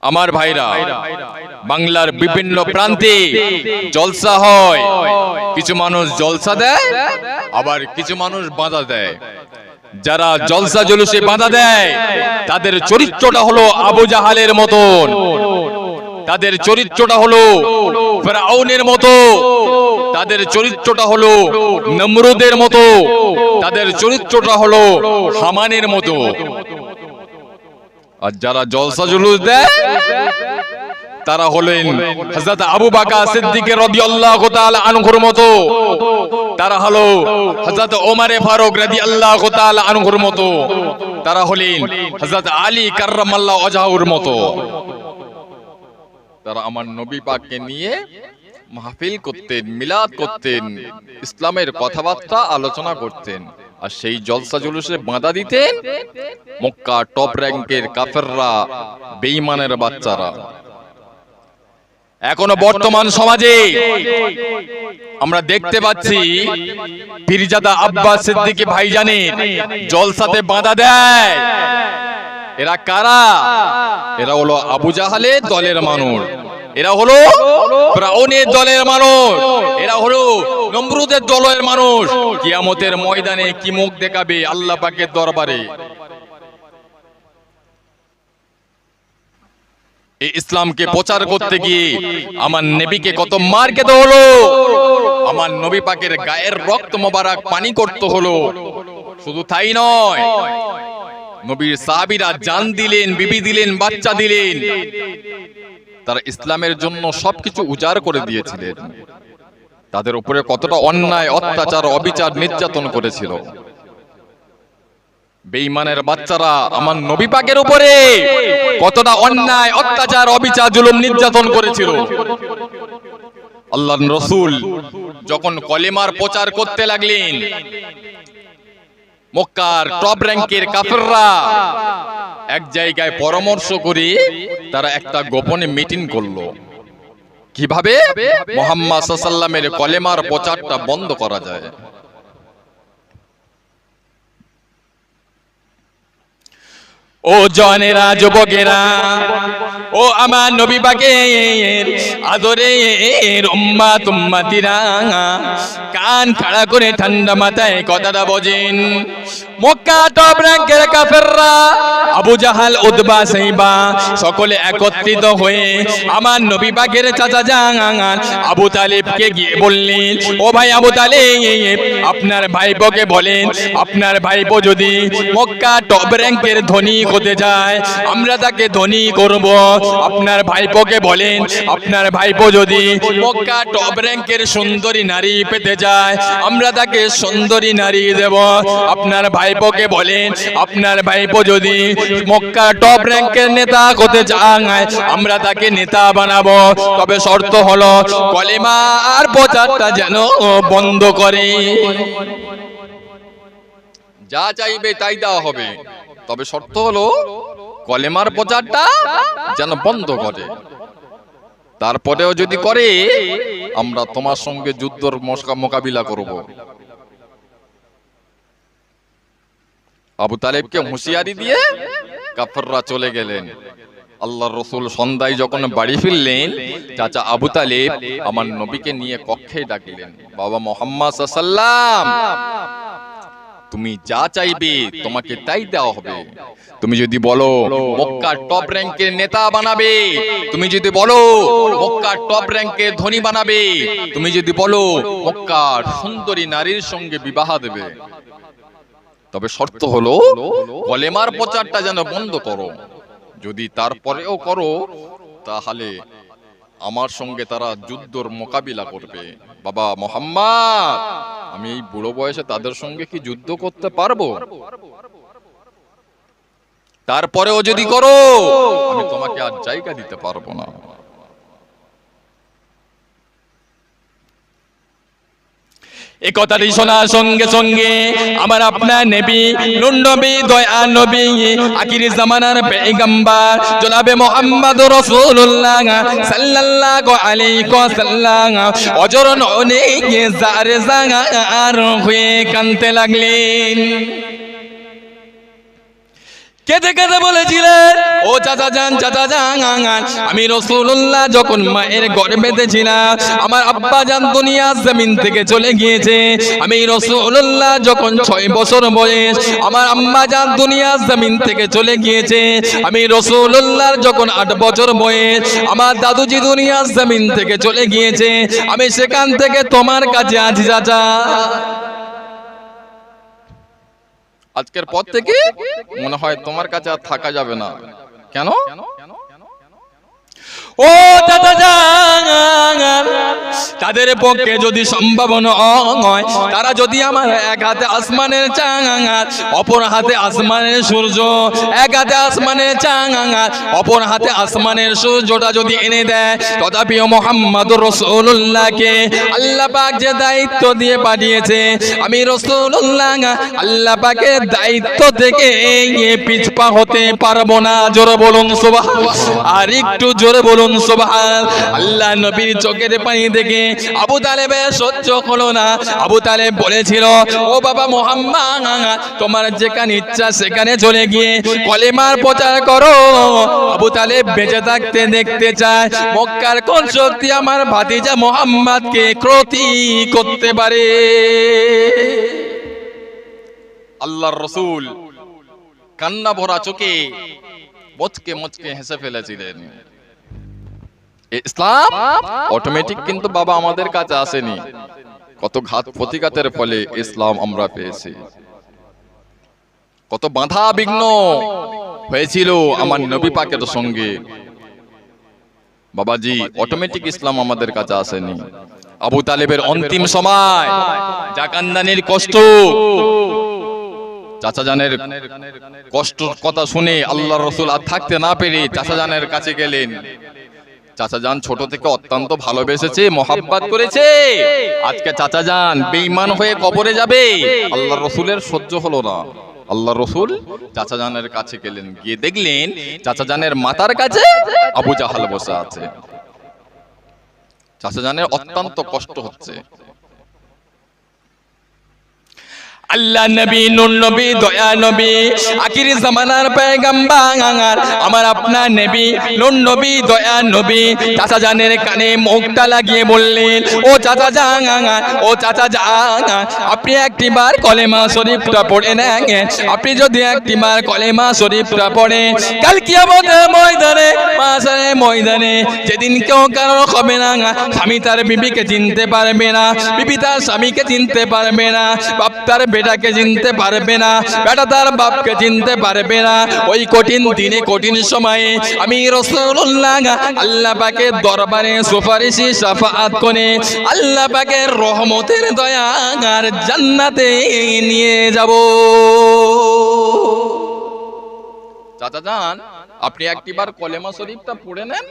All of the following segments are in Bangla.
আমার ভাইরা, বাংলার বিভিন্ন প্রান্তে জলসা হয়। কিছু মানুষ জলসা দেয়, আবার কিছু মানুষ বাধা দেয়। যারা জলসা জুলুসে বাধা দেয় তাদের চরিত্রটা হলো আবু জাহালের মতন, তাদের চরিত্রটা হলো ফিরআউনের মতো, তাদের চরিত্রটা হলো নমরুদের মতো, তাদের চরিত্রটা হলো হামানের মতো। আর যারা জলসা জুলুস দেয় তারা হলেন হযরত আবু বকর সিদ্দিক রাদিয়াল্লাহু তাআলা আনহুর মতো, তারা হলো হযরত ওমর ফারুক রাদিয়াল্লাহু তাআলা আনহুর মতো, তারা হলেন হযরত আলী কাররামাল্লাহু ওয়াজহুর মতো। তারা আমার নবী পাককে নিয়ে মাহফিল করতেন, মিলাদ করতেন, ইসলামের কথাবার্তা আলোচনা করতেন। আর সেই জলসা জুলুসে বাধা দিতেন মক্কা টপ র্যাঙ্কের কাফেররা, বেঈমানের বাচ্চারা। এখনো বর্তমান সমাজে আমরা দেখতে পাচ্ছি পীরজাদা আব্বাস সিদ্দিকী ভাইজানের জলসাতে বাধা দেয়। এরা কারা? এরা হলো আবু জাহালের দলের মানুষ, এরা হলো ফিরআউনের দলের মানুষ, এরা হলো নমরুদের দলের মানুষ। কিয়ামতের ময়দানে কি মুখ দেখাবে আল্লাহ পাকের দরবারে? এই ইসলামকে প্রচার করতে গিয়ে আমার নবীকে কত মার খেতে হলো, আমার নবী পাকের গায়ের রক্ত মোবারক পানি করতে হলো। শুধু তাই নয়, নবীর সাহাবীরা জান দিলেন, বিবি দিলেন, বাচ্চা দিলেন। তারা ইসলামের জন্য সবকিছু উজাড় করে দিয়েছিলেন। তাদের উপরে কতটা অন্যায়, অত্যাচার, অবিচার, নির্যাতন করেছিল। বেঈমানের বাচ্চারা আমার নবী পাকের উপরে কতটা অন্যায়, অত্যাচার, অবিচার, জুলুম, নির্যাতন করেছিল। আল্লাহর রাসূল যখন কলেমার প্রচার করতে লাগলেন, মক্কার টপ র্যাঙ্কের কাফেররা এক জায়গায় পরামর্শ করে তারা একটা গোপনে মিটিং করলো, কিভাবে মুহাম্মদ সাল্লাল্লাহু আলাইহি ওয়াসাল্লামের কলেমার প্রচারটা বন্ধ করা যায়। ও জনেরা, যুবকেরা, ও আমার নবী পাকের আদরের উম্মাত উম্মতিরা, কান খাড়া করে ঠান্ডা মাথায় কথাটা বোঝেন। মক্কা টপ র্যাঙ্কের কাফেররা, আবু জাহাল, উতবা, সাইবা সকলে একত্রিত হয়ে আমার নবী পাকের চাচা জান আবু তালিবকে গিয়ে বললেন, ও ভাই আবু তালিব, আপনার ভাইপোকে বলেন, আপনার ভাইপো যদি মক্কা টপ র্যাঙ্কের ধনী হতে যায় আমরা তাকে ধনী করব। আপনার ভাইপোকে বলেন, আপনার ভাইপো যদি মক্কা টপ র্যাঙ্কের সুন্দরী নারী পেতে যায় আমরা তাকে সুন্দরী নারী দেব। আপনার ভাইপোকে বলেন, আপনার ভাইপো যদি মক্কা টপ র্যাঙ্কের নেতা হতে চায় আমরা তাকে নেতা বানাবো। তবে শর্ত হলো কলেমার প্রচারটা যেন বন্ধ করে। যা চাইবে তাই দেওয়া হবে, তবে শর্ত হলো কলেমার প্রচারটা যেন বন্ধ করে। তারপরেও যদি করে আমরা তোমার সঙ্গে যুদ্ধের মোকাবিলা করব। আবু তালেবকে হুঁশিয়ারি দিয়ে কাফেররা চলে গেলেন। আল্লাহর রাসূল সন্ধ্যায় যখন বাড়ি ফিরলেন, চাচা আবু তালেব আমার নবীকে নিয়ে কক্ষে ডাকলেন, বাবা মুহাম্মদ সাল্লাল্লাহু আলাইহি ওয়াসাল্লাম, তুমি যা চাইবে তোমাকে তাই দেওয়া হবে। তুমি যদি বলো মক্কার টপ র্যাঙ্কের নেতা বানাবে, তুমি যদি বলো মক্কার টপ র্যাঙ্কের ধনী বানাবে, তুমি যদি বলো মক্কার সুন্দরী নারীর সঙ্গে বিবাহ দেবে, তবে শর্ত হলো কলেমার প্রচারটা যেন বন্ধ করো। যদি তারপরেও করো তাহলে আমার সঙ্গে তারা যুদ্ধের মোকাবিলা করবে। বাবা মুহাম্মদ, আমি এই বুড়ো বয়সে তাদের সঙ্গে কি যুদ্ধ করতে পারবো? তারপরেও যদি করো আমি তোমাকে আর জায়গা দিতে পারবো না। এই কথাটি শোনার সঙ্গে সঙ্গে আমার আপনার নবী, নূর নবী, দয়া নবী, আখির জামানার পয়গম্বর জনাবে মুহাম্মদ রাসূলুল্লাহ সাল্লাল্লাহু আলাইহি ওয়াসাল্লাম অজর ননে জারে জাগার হয়ে কাঁদতে লাগলেন। কেঁদে কেঁদে বলেছিলেন, ও চাচা যান, আমি রাসূলুল্লাহ যখন মায়ের গর্ভেতে ছিলাম, আমার আব্বা জান দুনিয়ার জমিন থেকে চলে গিয়েছে। আমি রাসূলুল্লাহ যখন 6 বছর বয়স, আমার আম্মা জান দুনিয়ার জমিন থেকে চলে গিয়েছে। আমি রাসূলুল্লাহর যখন 8 বছর বয়স, আমার দাদুজি দুনিয়ার জমিন থেকে চলে গিয়েছে। আমি সেখান থেকে তোমার কাছে আছি চাচা। আজকের পর থেকে মনে হয় তোমার কাছে আর থাকা যাবে না। কেন? ও দাদা জান, তাদের পক্ষে যদি সম্ভব নয়, তারা যদি আমার এক হাতে আসমানের চাঁদ, অপর হাতে আসমানের সূর্য, এক হাতে আসমানের চাঁদ, অপর হাতে আসমানের সূর্যটা যদি এনে দেয়, তথাপি মুহাম্মদুর রাসূলুল্লাহকে আল্লাহ পাক যে দায়িত্ব দিয়ে পাঠিয়েছে, আমি রাসূলুল্লাহ আল্লাহ পাকের দায়িত্ব থেকে পিছপা হতে পারবো না। জোরে বলুন সুবহানাল্লাহ, আর একটু জোরে বলুন সুবহান। আল্লাহ নবীর চোখের পানি দেখে আবু তালেবের সহ্য হলো না। আবু তালেব বলেছিল, ও বাবা মুহাম্মদ, তোমার যেখানে ইচ্ছা সেখানে চলে গিয়ে কলেমার প্রচার করো। আবু তালেব বেঁচে থাকতে দেখতে চায় মক্কার কোন শক্তি আমার ভাতিজা মুহাম্মদকে ক্ষতি করতে পারে। আল্লাহর রাসূল কান্না ভরা চোখে মুচকে মুচকে হেসে ফেলেছিলেন। ইসলাম অটোমেটিক কিন্তু বাবা আমাদের কাছে আসেনি, কত ঘাত প্রতিঘাতের ফলে ইসলাম আমরা পেয়েছি, কত বাধা বিঘ্ন হয়েছিল আমার নবী পাকের সঙ্গে। বাবাজি অটোমেটিক ইসলাম আমাদের কাছে আসেনি। আবু তালেবের অন্তিম সময় যা কান্দানির কষ্ট, চাচা জানের কষ্টর কথা শুনে আল্লাহর রাসূল আর থাকতে না পেরে চাচা জানের কাছে গেলেন। চাচা জান ছোট থেকে অত্যন্ত ভালোবেসেছে, মহাব্বত করেছে, আজকে চাচা জান বেঈমান হয়ে কবরে যাবে। আল্লাহর রাসূলের সহ্য হলো না। আল্লাহর রাসূল চাচা জানের কাছে গেলেন, গিয়ে দেখলেন চাচা জানের মাথার কাছে আবু জাহাল বসে আছে। চাচা জানের অত্যন্ত কষ্ট হচ্ছে। আল্লাহ নবী, নূর নবী, দয়া নবী, আখির জামানার পয়গম্বর, আমার আপনার নবী, নূর নবী, দয়া নবী চাচা জানের কানে মুখটা লাগিয়ে বললেন, ও চাচা জান, ও চাচা জান, আপনি একটিবার কলেমা শরীফটা পড়ে নেন। আপনি যদি একটিবার কলেমা শরীফটা পড়েন, কাল কিয়ামতের ময়দানে, মাশারের ময়দানে, যেদিন কেউ কারো হবে না, স্বামী তার বিবিকে চিনতে পারবে না, বিবি তার স্বামীকে চিনতে পারবে না, বাপ তার বেটাকে চিনতে পারবে না, বেটা তার বাপকে চিনতে পারবে না। ওই কঠিন দিনে, কঠিন সময়ে আমি রাসূলুল্লাহ আল্লাহ পাকের দরবারে সুপারিশি শাফাআত করে আল্লাহ পাকের রহমতের দয়া আর জান্নাতে নিয়ে যাব। চাচা জান, আপনি একটিবার কলেমা শরীফটা পড়ে নেন।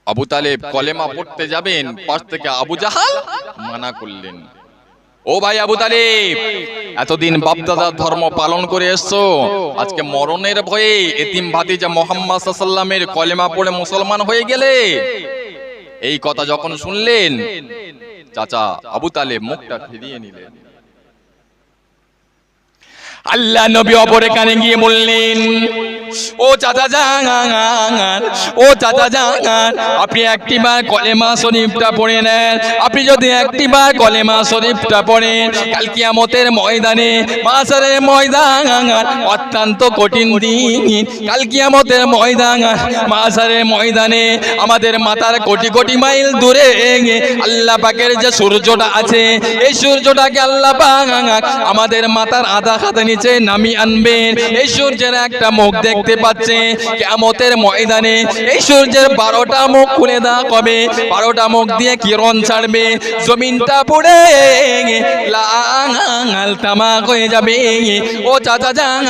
আবু তালেব কলেমা পড়তে যাবেন, পাশ থেকে আবু জাহাল মানা করলেন। ও ভাই আবু তালেব, এতদিন বাপদাদার ধর্ম পালন করে এসছো, আজকে মরণের ভয়ে এতিম ভাতিজা মুহাম্মদ সাল্লাল্লাহু আলাইহি ওয়াসাল্লামের কলেমা পড়ে মুসলমান হয়ে গেলে। এই কথা যখন শুনলেন, চাচা আবু তালেব মুখটা ফিরিয়ে নিলেন। আল্লাহ নবী অপরে কানে গিয়ে বললেন, ও চাচা জান, ও চাচা জান, আপনি একটিবার কলেমা শরীফটা পড়ে নেন। আপনি যদি একটিবার কলেমা শরীফটা পড়েন, কাল কিয়ামতের ময়দানে, মাশারের ময়দান, অত্যন্ত কঠিন দিন, কাল কিয়ামতের ময়দান, মাশারের ময়দানে আমাদের মাথার কোটি কোটি মাইল দূরে আল্লাহ পাকের যে সূর্যটা আছে, এই সূর্যটাকে আল্লাহ পাক আমাদের মাথার আধা হাতে নিচে নামিয়ে আনবেন। এই সূর্যের একটা মুখ দেখতে পাচ্ছে, কিয়ামতের ময়দানে এই সূর্যের 12টা মুখ খুলে দেওয়া হবে, 12টা মুখ দিয়ে কিরণ ছাড়বে, জমিনটা পুড়ে লাল তামাক হয়ে যাবে। ও চাচা জান,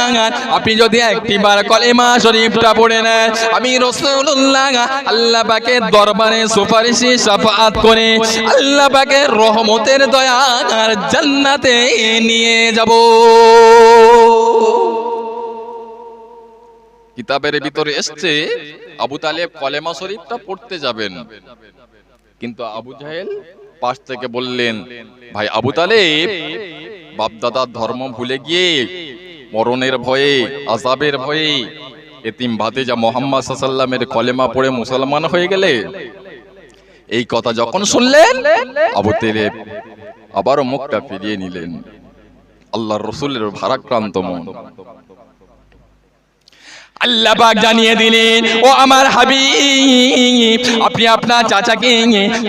আপনি যদি একটিবার কলেমা শরীফটা পড়ে নেন, আমি রাসূলুল্লাহ আল্লাহ পাকের দরবারে সুপারিশি শাফাআত করে আল্লাহ পাকের রহমতের দয়া আর জান্নাতে নিয়ে যাব। কিতাবের ভিতরে এসছে আবু তালেব কলেমা শরীফটা পড়তে যাবেন, কিন্তু আবু জাহেল পাশ থেকে বললেন, ভাই আবু তালেব, বাপ দাদার ধর্ম ভুলে গিয়ে মরণের ভয়ে, আযাবের ভয়ে এতিম ভাতিজা মুহাম্মদ সাল্লাল্লাহু আলাইহি ওয়াসাল্লামের কলেমা পড়ে মুসলমান হয়ে গেলে, এই কথা যখন শুনলেন আবু তালেব আবারও মুখটা ফিরিয়ে নিলেন। আল্লাহর রাসূলের ভারাক্রান্ত মন। আল্লাহ পাক জানিয়ে দিলেন, ও আমার হাবিব, আপনি আপনার চাচাকে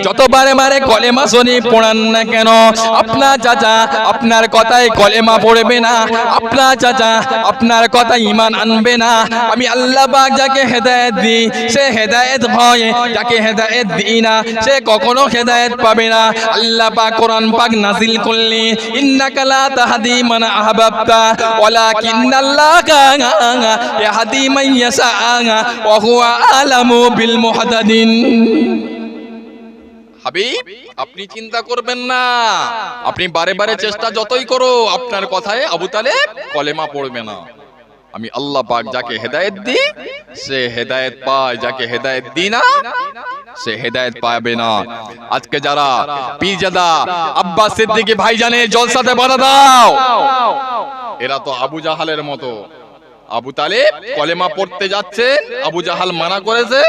যতবারে বারে কলেমা শরীফ পড়ান না কেন, আপনার চাচা আপনার কথায় কলেমা পড়বে না, আপনার চাচা আপনার কথা ঈমান আনবে না। আমি আল্লাহ পাক যাকে হেদায়েত দিই সে হেদায়েত হয়, যাকে হেদায়েত দিই না সে কখনো হেদায়েত পাবে না। আল্লাহ পাক কোরআন পাক নাযিল করলেন, ইন্নাকা লা তাহদি মান আহবাবতা ওয়ালাকিন্নাল্লাহা ইয়াহদি মান ইয়াশা ওয়া হুয়া আলামু বিল মুহতাদিন। হাবিব, আপনি চিন্তা করবেন না, আপনি বারে বারে চেষ্টা যতই করো আপনার কথায় আবু তালেব কলেমা পড়বে না। আমি আল্লাহ পাক যাকে হেদায়েত দিই সে হেদায়েত পায়, যাকে হেদায়েত দিই না সে হেদায়েত পাবে না। আজকে যারা পীরজাদা আব্বাস সিদ্দিকী ভাইজানের জলসাতে বাধা দাও, এরা তো আবু জাহালের মতো। আবু তালেব কলেমা পড়তে যাচ্ছেন, আবু জাহাল মানা করেছে।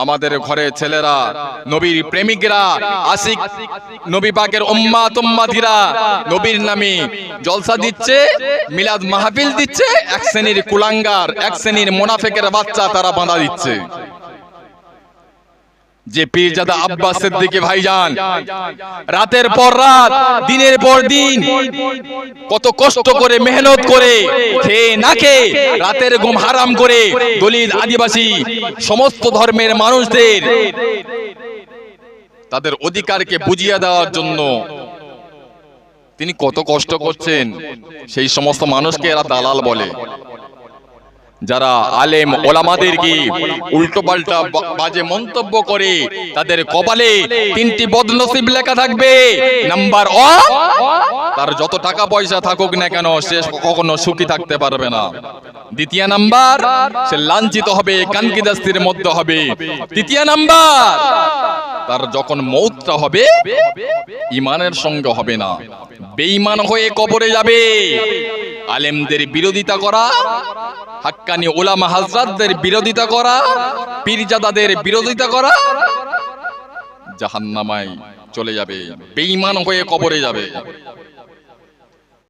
আমাদের ঘরে ছেলেরা, নবীর প্রেমিকরা, আশিক নবী পাকের উম্মাত উম্মাতিরা নবীর নামে জলসা দিচ্ছে, মিলাদ মাহফিল দিচ্ছে, এক শ্রেণীর কুলাঙ্গার, এক শ্রেণীর মুনাফিকের বাচ্চা তারা বাঁধা দিচ্ছে। যে পীরজাদা আব্বাস সিদ্দিকী ভাইজান রাতের পর রাত, দিনের পর দিন কত কষ্ট করে, মেহনত করে, খেয়ে না খেয়ে, রাতের ঘুম হারাম করে দলিত আদিবাসী সমস্ত ধর্মের মানুষদের তাদের অধিকারকে বুঝিয়ে দেওয়ার জন্য তিনি কত কষ্ট করছেন। সেই সমস্ত মানুষকে এরা দালাল বলে। যারা আলেম ওলামাদেরকে উল্টো পাল্টা বাজে মন্তব্য করে, তাদের কপালে তিনটি বদনসিব লেখা থাকবে। নাম্বার 1, তার যত টাকা পয়সা থাকুক না কেন সে কখনো সুখী থাকতে পারবে না। দ্বিতীয় নাম্বার, সে লাঞ্ছিত হবে, কানকিদাস্তির মধ্যে হবে। তৃতীয় নাম্বার, তার যখন মৌতটা হবে ঈমানের সঙ্গে হবে না, বেঈমান হয়ে কবরে যাবে। আলেমদের বিরোধিতা করা, হাক্কানি উলামা হযরতদের বিরোধিতা করা, পীরজাদাদের বিরোধিতা করা, জাহান্নামায় চলে যাবে, বেঈমান হয়ে কবরে যাবে।